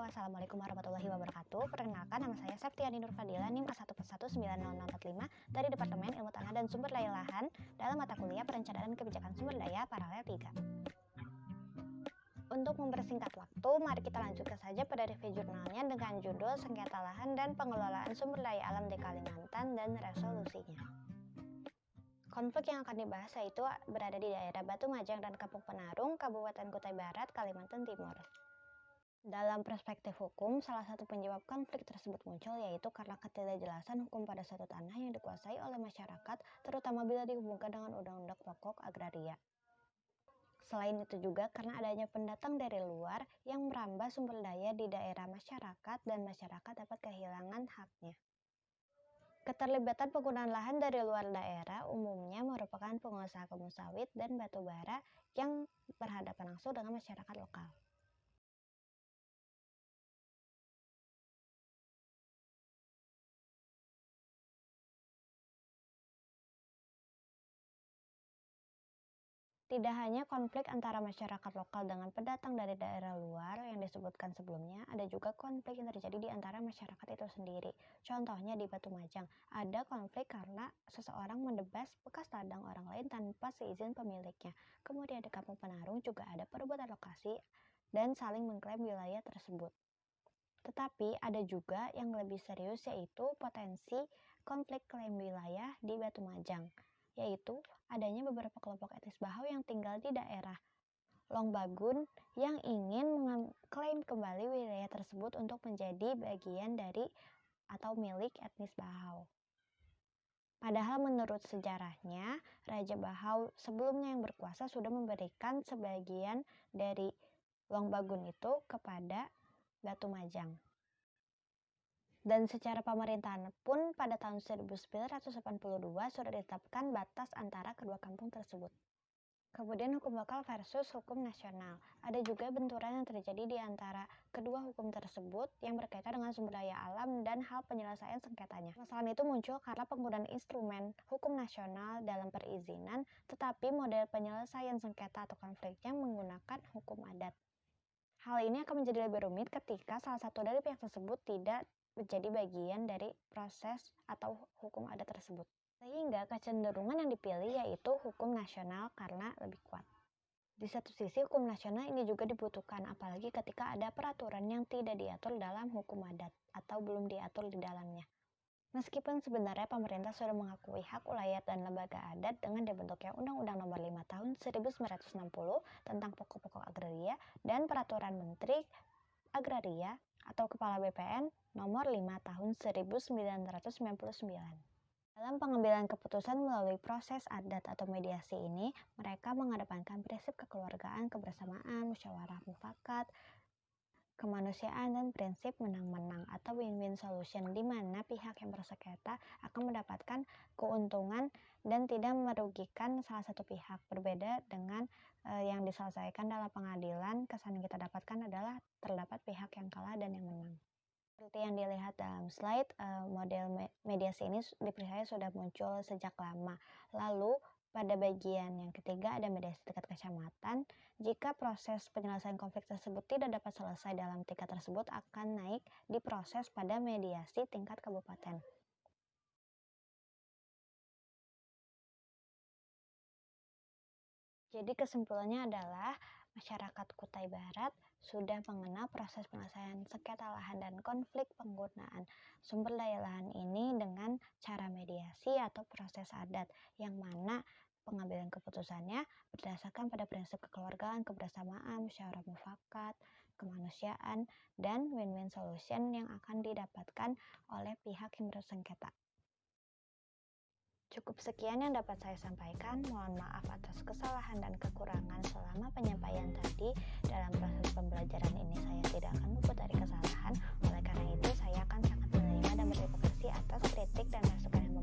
Assalamualaikum warahmatullahi wabarakatuh. Perkenalkan, nama saya Septiani Nur Fadila, NIM A1490045 dari Departemen Ilmu Tanah dan Sumber Daya Lahan dalam mata kuliah Perencanaan Kebijakan Sumber Daya Paralel 3. Untuk mempersingkat waktu, mari kita lanjutkan saja pada review jurnalnya dengan judul Sengketa Lahan dan Pengelolaan Sumber Daya Alam di Kalimantan dan Resolusinya. Konflik yang akan dibahas yaitu berada di daerah Batu Majang dan Kampung Penarung, Kabupaten Kutai Barat, Kalimantan Timur. Dalam perspektif hukum, salah satu penyebab konflik tersebut muncul yaitu karena ketidakjelasan hukum pada suatu tanah yang dikuasai oleh masyarakat, terutama bila dihubungkan dengan undang-undang pokok agraria. Selain itu juga karena adanya pendatang dari luar yang merambah sumber daya di daerah masyarakat dan masyarakat dapat kehilangan haknya. Keterlibatan penggunaan lahan dari luar daerah umumnya merupakan pengusaha kebun sawit dan batu bara yang berhadapan langsung dengan masyarakat lokal. Tidak hanya konflik antara masyarakat lokal dengan pendatang dari daerah luar yang disebutkan sebelumnya, ada juga konflik yang terjadi di antara masyarakat itu sendiri. Contohnya di Batu Majang, ada konflik karena seseorang mendebas bekas ladang orang lain tanpa seizin pemiliknya. Kemudian di Kampung Penarung juga ada perebutan lokasi dan saling mengklaim wilayah tersebut. Tetapi ada juga yang lebih serius yaitu potensi konflik klaim wilayah di Batu Majang, yaitu adanya beberapa kelompok etnis Bahaw yang tinggal di daerah Longbagun yang ingin mengklaim kembali wilayah tersebut untuk menjadi bagian dari atau milik etnis Bahaw. Padahal menurut sejarahnya, Raja Bahaw sebelumnya yang berkuasa sudah memberikan sebagian dari Longbagun itu kepada Batu Majang. Dan secara pemerintahan pun pada tahun 1982 sudah ditetapkan batas antara kedua kampung tersebut. Kemudian hukum lokal versus hukum nasional. Ada juga benturan yang terjadi di antara kedua hukum tersebut yang berkaitan dengan sumber daya alam dan hal penyelesaian sengketanya. Masalah itu muncul karena penggunaan instrumen hukum nasional dalam perizinan, tetapi model penyelesaian sengketa atau konfliknya menggunakan hukum adat. Hal ini akan menjadi lebih rumit ketika salah satu dari pihak tersebut tidak menjadi bagian dari proses atau hukum adat tersebut. Sehingga kecenderungan yang dipilih yaitu hukum nasional karena lebih kuat. Di satu sisi hukum nasional ini juga dibutuhkan apalagi ketika ada peraturan yang tidak diatur dalam hukum adat atau belum diatur di dalamnya. Meskipun sebenarnya pemerintah sudah mengakui hak ulayat dan lembaga adat dengan dibentuknya Undang-Undang Nomor 5 Tahun 1960 tentang pokok-pokok agraria dan Peraturan Menteri Agraria atau Kepala BPN Nomor 5 Tahun 1999. Dalam pengambilan keputusan melalui proses adat atau mediasi ini, mereka mengedepankan prinsip kekeluargaan, kebersamaan, musyawarah mufakat, kemanusiaan, dan prinsip menang-menang atau win-win solution di mana pihak yang bersengketa akan mendapatkan keuntungan dan tidak merugikan salah satu pihak. Berbeda dengan yang diselesaikan dalam pengadilan, kesan yang kita dapatkan adalah terdapat pihak yang kalah dan yang menang. Seperti yang dilihat dalam slide, model mediasi ini dipercaya sudah muncul sejak lama. Lalu pada bagian yang ketiga ada mediasi tingkat kecamatan. Jika proses penyelesaian konflik tersebut tidak dapat selesai dalam tingkat tersebut akan naik diproses pada mediasi tingkat kabupaten. Jadi kesimpulannya adalah masyarakat Kutai Barat sudah mengenal proses penyelesaian sengketa lahan dan konflik penggunaan sumber daya lahan ini dengan cara mediasi atau proses adat yang mana pengambilan keputusannya berdasarkan pada prinsip kekeluargaan, kebersamaan, musyawarah mufakat, kemanusiaan, dan win-win solution yang akan didapatkan oleh pihak yang bersengketa. Cukup sekian yang dapat saya sampaikan. Mohon maaf atas kesalahan dan kekurangan selama penyampaian tadi. Dalam proses pembelajaran ini saya tidak akan luput dari kesalahan. Oleh karena itu saya akan sangat menerima dan berterima kasih atas kritik dan masukan yang